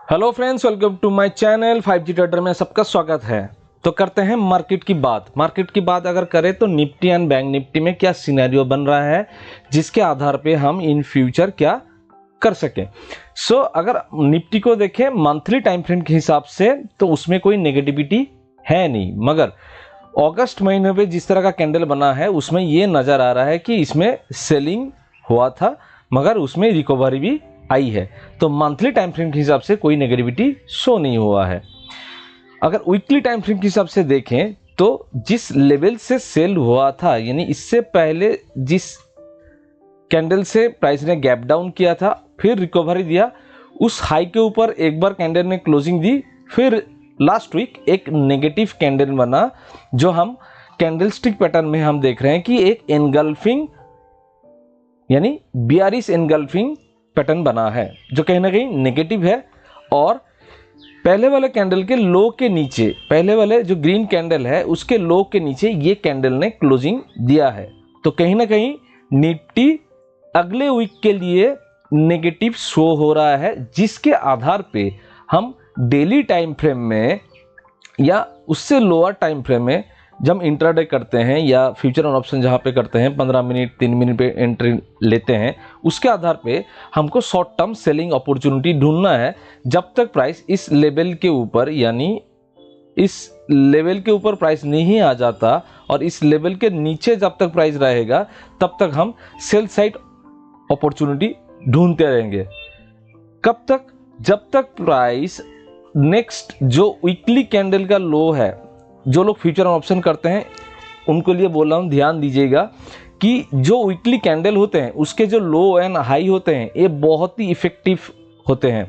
Hello friends, welcome to my channel 5G trader में सबका स्वागत है। तो करते हैं मार्केट की बात अगर करें तो निफ्टी एंड बैंक निफ्टी में क्या सिनेरियो बन रहा है जिसके आधार पे हम इन फ्यूचर क्या कर सकें। अगर निफ्टी को देखें मंथली टाइम फ्रेम के हिसाब से तो उसमें कोई नेगेटिविटी है नहीं, मगर अगस्त महीने पे जिस तरह का कैंडल बना है उसमें ये नज़र आ रहा है कि इसमें सेलिंग हुआ था मगर उसमें रिकवरी भी आई है। तो मंथली टाइम फ्रेम के हिसाब से कोई नेगेटिविटी शो नहीं हुआ है। अगर वीकली टाइम फ्रेम के हिसाब से देखें तो जिस लेवल से सेल हुआ था, यानी इससे पहले जिस कैंडल से प्राइस ने गैप डाउन किया था फिर रिकवरी दिया, उस हाई के ऊपर एक बार कैंडल ने क्लोजिंग दी, फिर लास्ट वीक एक नेगेटिव कैंडल बना जो हम कैंडल स्टिक पैटर्न में हम देख रहे हैं कि एक एनगल्फिंग यानी बियरिश एनगल्फिंग पैटर्न बना है जो कहीं ना कहीं नेगेटिव है। और पहले वाले कैंडल के लो के नीचे, पहले वाले जो ग्रीन कैंडल है उसके लो के नीचे ये कैंडल ने क्लोजिंग दिया है। तो कहीं ना कहीं निफ्टी अगले वीक के लिए नेगेटिव शो हो रहा है, जिसके आधार पे हम डेली टाइम फ्रेम में या उससे लोअर टाइम फ्रेम में जब हम इंट्राडे करते हैं या फ्यूचर और ऑप्शन जहाँ पे करते हैं 15 मिनट 3 मिनट पे एंट्री लेते हैं, उसके आधार पे हमको शॉर्ट टर्म सेलिंग अपॉर्चुनिटी ढूंढना है जब तक प्राइस इस लेवल के ऊपर, यानी इस लेवल के ऊपर प्राइस नहीं आ जाता और इस लेवल के नीचे जब तक प्राइस रहेगा तब तक हम सेल साइड अपॉर्चुनिटी ढूंढते रहेंगे। कब तक? जब तक प्राइस नेक्स्ट जो वीकली कैंडल का लो है, जो लोग फ्यूचर ऑप्शन करते हैं उनको लिए बोल रहा हूँ, ध्यान दीजिएगा कि जो वीकली कैंडल होते हैं उसके जो लो एंड हाई होते हैं ये बहुत ही इफेक्टिव होते हैं।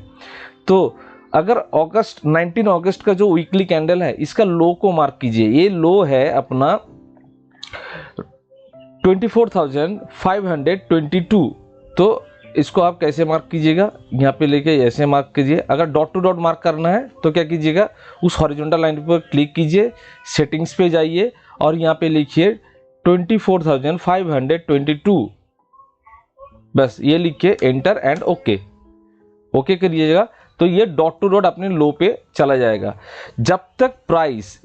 तो अगर 19 अगस्त का जो वीकली कैंडल है इसका लो को मार्क कीजिए, ये लो है अपना 24,522। तो इसको आप कैसे मार्क कीजिएगा, यहाँ पे लेके ऐसे मार्क कीजिए। अगर डॉट टू डॉट मार्क करना है तो क्या कीजिएगा, उस हॉरिजॉन्टल लाइन पर क्लिक कीजिए, सेटिंग्स पे जाइए और यहाँ पे लिखिए 24,522, बस ये लिख के एंटर एंड ओके करिएगा। तो ये डॉट टू डॉट अपने लो पे चला जाएगा। जब तक प्राइस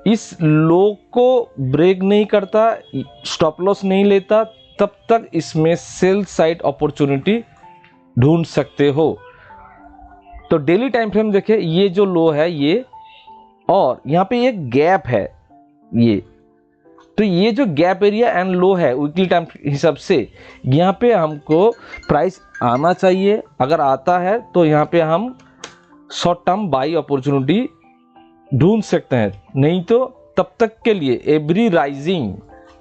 इस लो को ब्रेक नहीं करता, स्टॉप लॉस नहीं लेता, तब तक इसमें सेल साइड अपॉर्चुनिटी ढूंढ सकते हो। तो डेली टाइम फ्रेम देखिए, ये जो लो है ये, और यहाँ पे एक गैप है ये, तो ये जो गैप एरिया एंड लो है वीकली टाइम हिसाब से, यहाँ पे हमको प्राइस आना चाहिए। अगर आता है तो यहाँ पे हम शॉर्ट टर्म बाई अपॉर्चुनिटी ढूंढ सकते हैं, नहीं तो तब तक के लिए एवरी राइजिंग,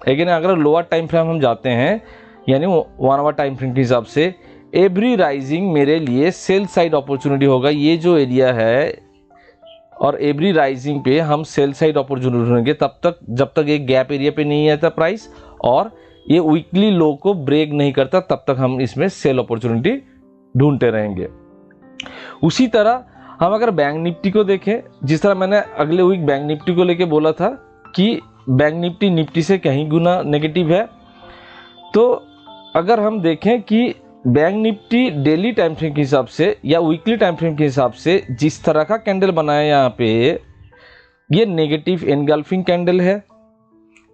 लेकिन अगर लोअर टाइम फ्रेम हम जाते हैं यानी 1 आवर टाइम फ्रेम के हिसाब से, एवरी राइजिंग मेरे लिए सेल साइड अपॉर्चुनिटी होगा, ये जो एरिया है, और एवरी राइजिंग पे हम सेल साइड अपॉर्चुनिटी ढूंढेंगे तब तक जब तक एक गैप एरिया पे नहीं आता प्राइस और ये वीकली लो को ब्रेक नहीं करता, तब तक हम इसमें सेल अपॉर्चुनिटी ढूंढते रहेंगे। उसी तरह हम अगर बैंक निफ्टी को देखें, जिस तरह मैंने अगले वीक बैंक निफ्टी को लेके बोला था कि बैंक निफ्टी निफ्टी से कहीं गुना नेगेटिव है, तो अगर हम देखें कि bank Nifty daily time frame के हिसाब से या वीकली टाइम फ्रेम के हिसाब से जिस तरह का कैंडल बनाया यहाँ पे, ये नेगेटिव एनगल्फिंग कैंडल है,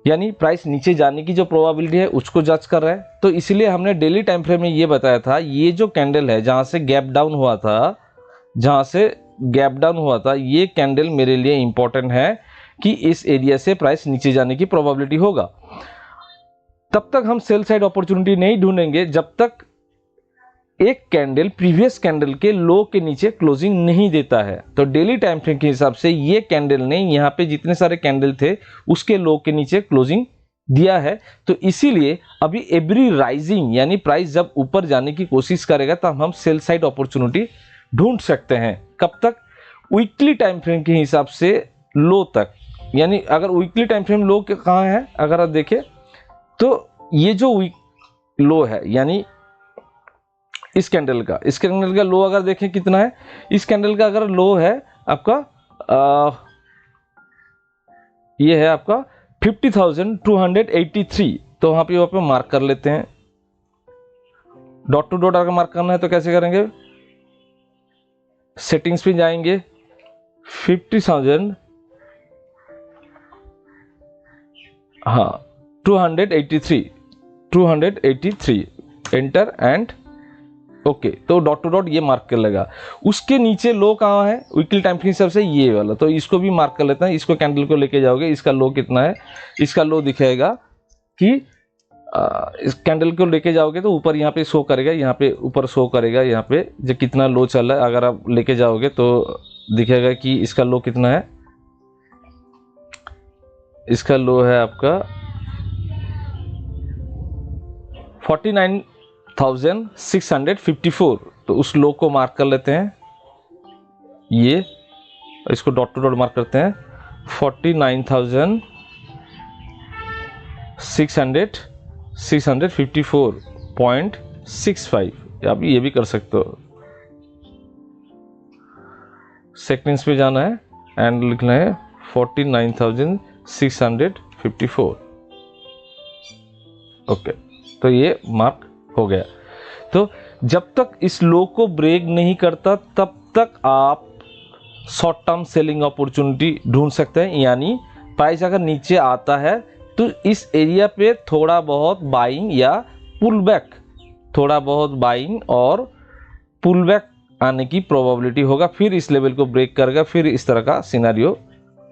यानी प्राइस नीचे जाने की जो प्रोबेबिलिटी है उसको जज कर रहा है। तो इसलिए हमने डेली टाइम फ्रेम में ये बताया था, ये जो कैंडल है जहाँ से गैप डाउन हुआ था, ये कैंडल मेरे लिए इंपॉर्टेंट है कि इस एरिया से प्राइस नीचे जाने की प्रोबेबिलिटी होगा। तब तक हम सेल साइड अपॉर्चुनिटी नहीं ढूंढेंगे जब तक एक कैंडल प्रीवियस कैंडल के लो के नीचे क्लोजिंग नहीं देता है। तो डेली टाइम फ्रेम के हिसाब से ये कैंडल ने यहाँ पे जितने सारे कैंडल थे उसके लो के नीचे क्लोजिंग दिया है। तो इसीलिए अभी एवरी राइजिंग, यानी प्राइस जब ऊपर जाने की कोशिश करेगा तब हम सेल साइड अपॉर्चुनिटी ढूंढ सकते हैं। कब तक? वीकली टाइम फ्रेम के हिसाब से लो तक, यानी अगर वीकली टाइम फ्रेम लो कहाँ है, अगर आप देखें तो ये जो वीक लो है, यानी इस कैंडल का लो अगर देखें कितना है, इस कैंडल का अगर लो है आपका ये है आपका 50,283, तो वहां पे मार्क कर लेते हैं। डॉट टू डॉट अगर मार्क करना है तो कैसे करेंगे, सेटिंग्स पे जाएंगे, 50,000, हाँ 283 एंटर एंड ओके। तो डॉट टू डॉट ये मार्क कर लेगा। उसके नीचे लो कहाँ है वीकली टाइम फ्रेम हिसाब से, ये वाला, तो इसको भी मार्क कर लेते हैं। इसको कैंडल को लेके जाओगे, इसका लो कितना है, इसका लो दिखाएगा कि इस कैंडल को लेके जाओगे तो ऊपर यहाँ पे शो करेगा, यहाँ पे ऊपर शो करेगा, यहाँ पे जो कितना लो चल रहा है। अगर आप लेके जाओगे तो दिखेगा कि इसका लो कितना है, इसका लो है आपका 49,654। तो उस लो को मार्क कर लेते हैं, ये इसको डॉट टू डॉट मार्क करते हैं, 49,654.65। आप ये भी कर सकते हो। सेकेंड्स पे जाना है एंड लिखना है 49,654। ओके, तो ये मार्क हो गया। तो जब तक इस लो को ब्रेक नहीं करता तब तक आप शॉर्ट टर्म सेलिंग अपॉर्चुनिटी ढूंढ सकते हैं। यानी प्राइस अगर नीचे आता है तो इस एरिया पे थोड़ा बहुत बाइंग या पुल बैक, थोड़ा बहुत बाइंग और पुल बैक आने की प्रोबेबिलिटी होगा, फिर इस लेवल को ब्रेक करेगा, फिर इस तरह का सिनेरियो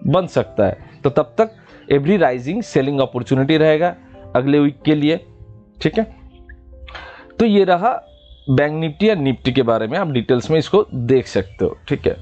बन सकता है। तो तब तक एवरी राइजिंग सेलिंग अपॉर्चुनिटी रहेगा अगले वीक के लिए, ठीक है। तो ये रहा बैंक निफ्टी या निफ्टी के बारे में, आप डिटेल्स में इसको देख सकते हो, ठीक है।